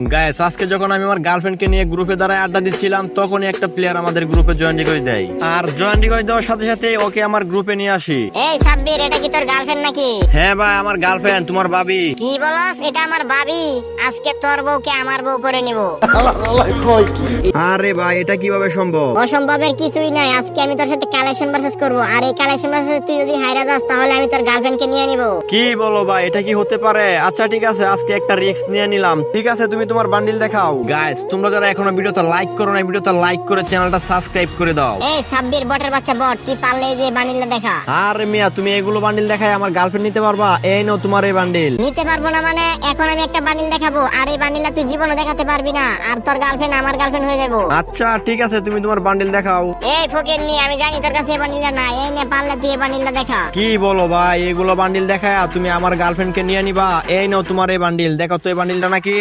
Guys আজকে যখন আমি আমার গার্লফ্রেন্ডকে নিয়ে গ্রুপে দাঁড়ায় আড্ডা দিচ্ছিলাম তখনই একটা প্লেয়ার আমাদের গ্রুপে জয়েন রিকোয়েস্ট দেয়, আর জয়েন রিকোয়েস্ট দেওয়ার সাথে সাথে ওকে আমার গ্রুপে নিয়ে আসি। এই সাব্বির, এটা কি তোর গার্লফ্রেন্ড নাকি? হ্যাঁ ভাই, আমার গার্লফ্রেন্ড। তোমার ভাবি? কি বলস? এটা আমার ভাবি। আজকে তোর বউকে আমার বউ করে নিব। আরে ভাই, এটা কিভাবে সম্ভব? অসম্ভবের কিছুই নাই। আজকে আমি তোর সাথে কালেকশন ভার্সেস করব, আর এই কালেকশন ভার্সেস তুই যদি হাইরা যাস তাহলে আমি তোর গার্লফ্রেন্ডকে নিয়ে নিব। কি বলো ভাই, এটা কি হতে পারে? আচ্ছা ঠিক আছে, আজকে একটা রিস্ক নিয়ে নিলাম। ঠিক আছে, তুমি তোমার বান্ডিল দেখাও। গাইস তোমরা যারা এখনো ভিডিওটা লাইক করো না, ভিডিওটা লাইক করে চ্যানেলটা সাবস্ক্রাইব করে দাও। এই সাব্বির, বটের বাচ্চা বট, তুই পারলে এই যে বান্ডিলটা দেখা। আরে মিয়া, তুমি এগুলো বান্ডিল দেখায় আমার গার্লফ্রেন্ড নিতে পারবা? এই নাও তোমার এই বান্ডিল। নিতে পারবো না মানে? এখন আমি একটা বান্ডিল দেখাবো, আর এই বান্ডিলটা তুই জীবনে দেখাতে পারবি না, আর তোর গার্লফ্রেন্ড আমার গার্লফ্রেন্ড হয়ে যাবো। আচ্ছা ঠিক আছে, তুমি তোমার বান্ডিল দেখাও। এই ফকির নি, আমি জানি তোর কাছে এই বান্ডিলটা নাই। এই নে, পারলে তুই এই বান্ডিলটা দেখা। কি বলো ভাই, এগুলো বান্ডিল দেখায় তুমি আমার গার্লফ্রেন্ডকে নিয়ে নিবা? এই নাও তোমার এই বান্ডিল, দেখো তো এই বান্ডিলটা নাকি।